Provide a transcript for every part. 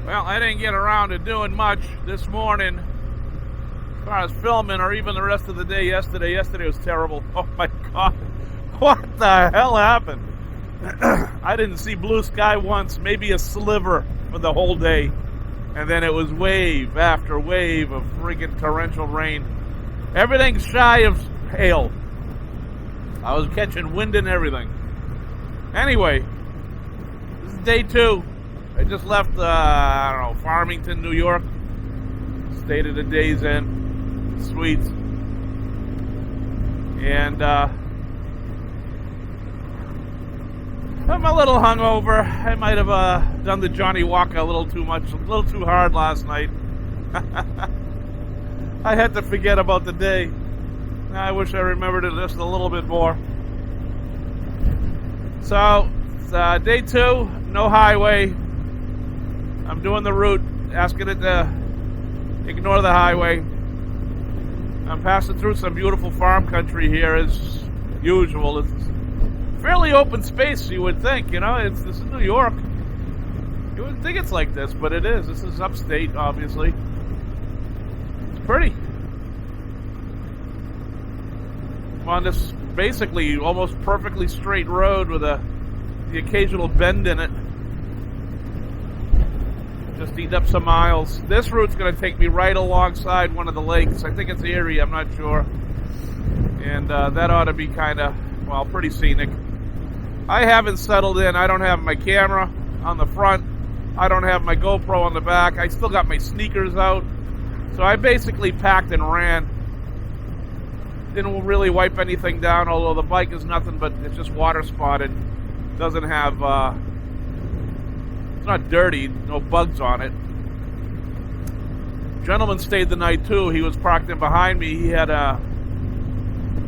Well, I didn't get around to doing much this morning as far as filming or even the rest of the day yesterday. Yesterday was terrible. Oh my God. What the hell happened? I didn't see blue sky once, maybe a sliver for the whole day. And then it was wave after wave of freaking torrential rain. Everything shy of hail. I was catching wind and everything. Anyway, this is day 2. I just left, Farmington, New York. Stayed at a Days Inn Suites. And, I'm a little hungover. I might have done the Johnny Walker a little too much, a little too hard last night. I had to forget about the day. I wish I remembered it just a little bit more. So, it's, day 2, no highway. I'm doing the route, asking it to ignore the highway. I'm passing through some beautiful farm country here as usual. It's fairly open space, you would think, this is New York. You wouldn't think it's like this, but it is. This is upstate, obviously. It's pretty. I'm on this basically almost perfectly straight road with the occasional bend in it. Just eating up some miles. This route's going to take me right alongside one of the lakes. I think it's Eire, I'm not sure. And that ought to be kind of, pretty scenic. I haven't settled in. I don't have my camera on the front. I don't have my GoPro on the back. I still got my sneakers out. So I basically packed and ran. Didn't really wipe anything down, although the bike is nothing but it's just water spotted. Doesn't have, it's not dirty, no bugs on it. Gentleman stayed the night too. He was parked in behind me. He had I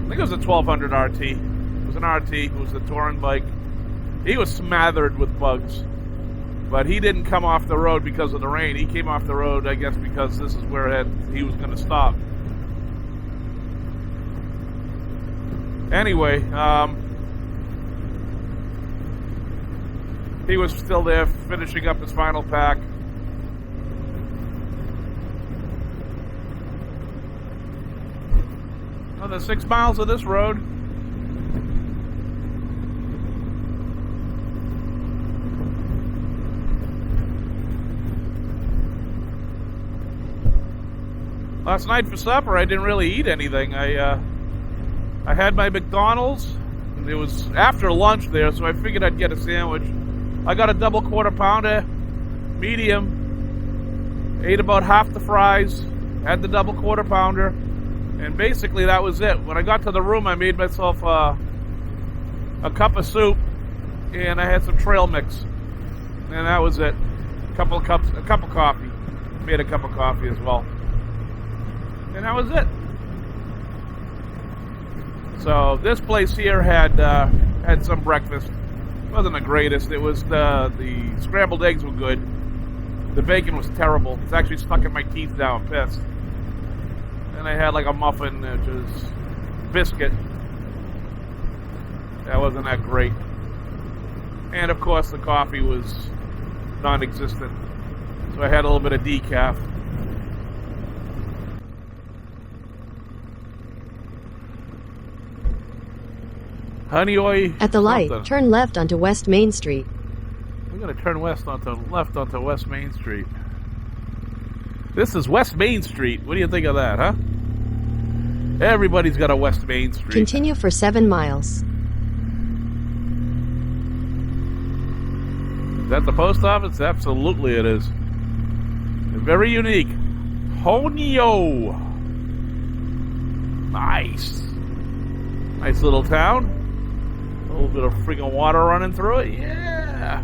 think it was a 1200 RT. It was an RT. It was a touring bike. He was smothered with bugs. But he didn't come off the road because of the rain. He came off the road, I guess, because this is where he was going to stop. Anyway, he was still there finishing up his final pack. Another 6 miles of this road. Last night for supper, I didn't really eat anything. I had my McDonald's. It was after lunch there, so I figured I'd get a sandwich. I got a double quarter pounder, medium. Ate about half the fries. Had the double quarter pounder. And basically that was it. When I got to the room, I made myself a cup of soup. And I had some trail mix. And that was it. A cup of coffee. Made a cup of coffee as well. And that was it. So this place here had some breakfast. It wasn't the greatest. It was the scrambled eggs were good. The bacon was terrible. It's actually stuck in my teeth now. I'm pissed. And I had like a muffin, which is biscuit. That wasn't that great. And of course the coffee was non-existent. So I had a little bit of decaf. Honey oil. At the light, turn left onto West Main Street. We're going to turn left onto West Main Street. This is West Main Street. What do you think of that, huh? Everybody's got a West Main Street. Continue for 7 miles. Is that the post office? Absolutely it is. Very unique. Honio. Nice. Nice little town. A little bit of freaking water running through it. Yeah.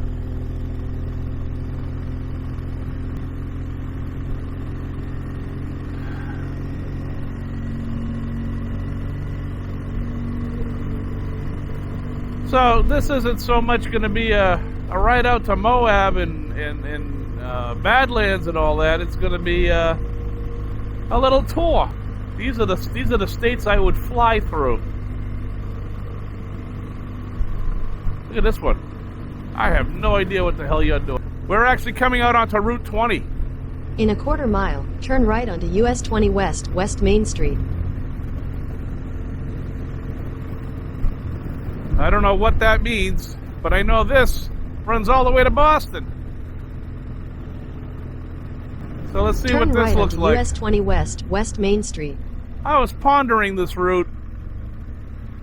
So this isn't so much going to be a ride out to Moab and Badlands and all that. It's going to be a little tour. These are the states I would fly through. Look at this one. I have no idea what the hell you're doing. We're actually coming out onto Route 20. In a quarter mile, turn right onto US 20 West, West Main Street. I don't know what that means, but I know this runs all the way to Boston. So let's see what Turn this right looks onto like. US 20 West, West Main Street. I was pondering this route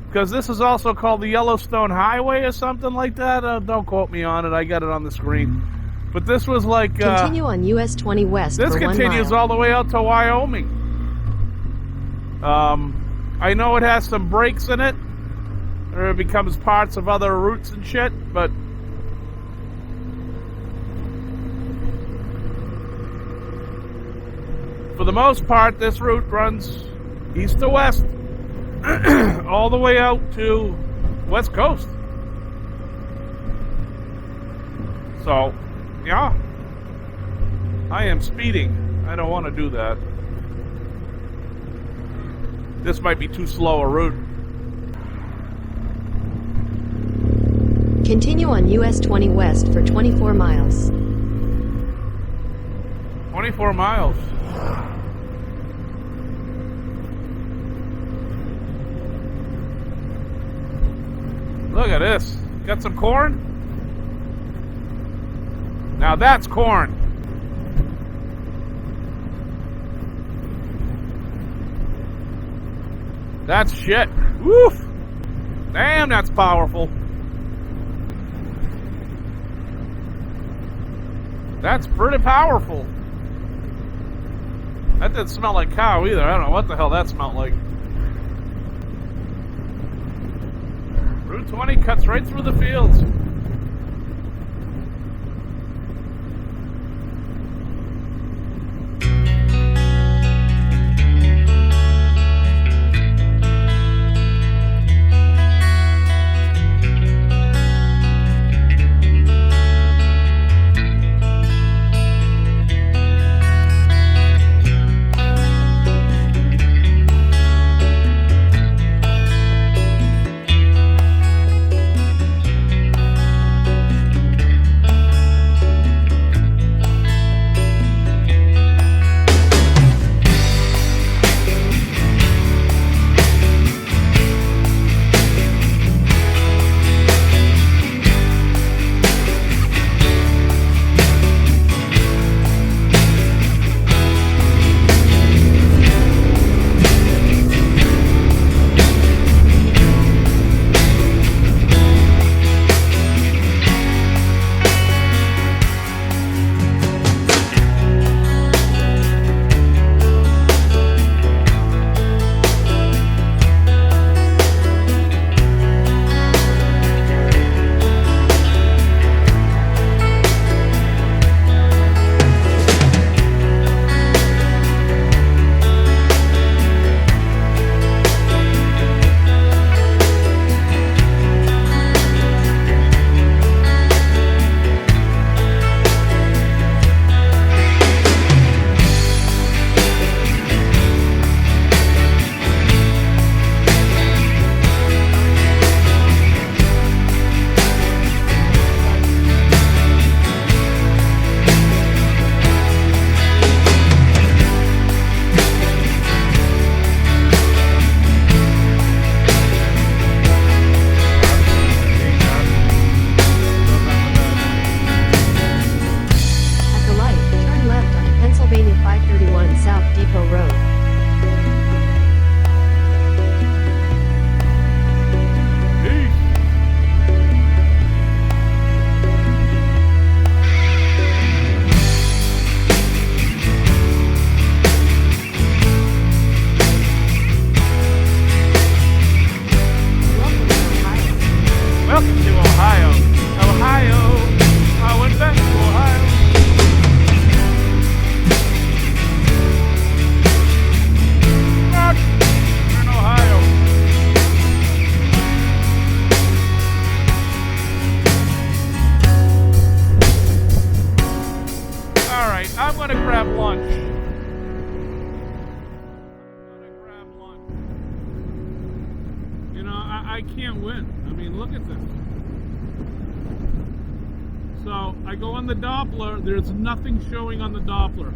because this is also called the Yellowstone Highway or something like that. Don't quote me on it. I got it on the screen. But this was like... Continue on US 20 West this for 1 continues mile. all the way out to Wyoming. I know it has some breaks in it, or it becomes parts of other routes and shit, but... for the most part, this route runs east to west, all the way out to West Coast. So, yeah, I am speeding. I don't want to do that. This might be too slow a route. Continue on US 20 West for 24 miles. 24 miles. Look at this. Got some corn? Now that's corn. That's shit. Woof. Damn, that's powerful. That's pretty powerful. That didn't smell like cow either. I don't know what the hell that smelled like. Route 20 cuts right through the fields. I'm gonna grab lunch. You know, I can't win. I mean, look at this. So I go on the Doppler, there's nothing showing on the Doppler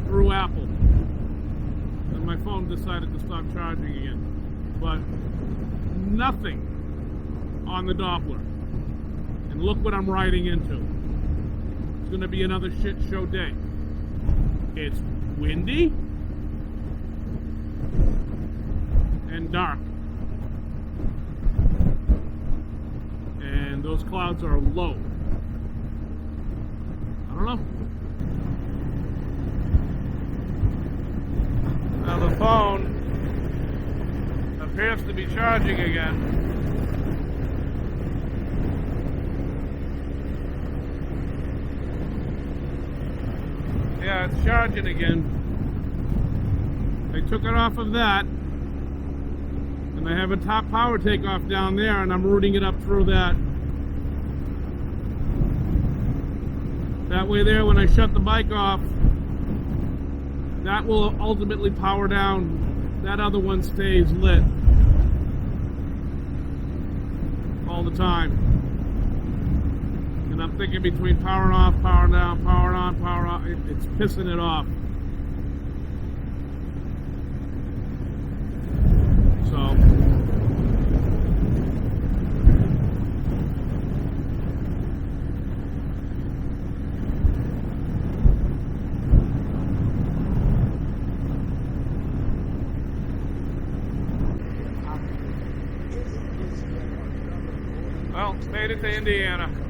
through Apple. And my phone decided to stop charging again. But nothing on the Doppler. And look what I'm riding into. It's going to be another shit show day. It's windy and dark. And those clouds are low. I don't know. Now the phone appears to be charging again. Yeah, it's charging again. I took it off of that. And I have a top power takeoff down there, and I'm routing it up through that. That way there, when I shut the bike off, that will ultimately power down. That other one stays lit all the time. And I'm thinking between powering off, powering down, powering on, power off, it's pissing it off. So well, made it to Indiana.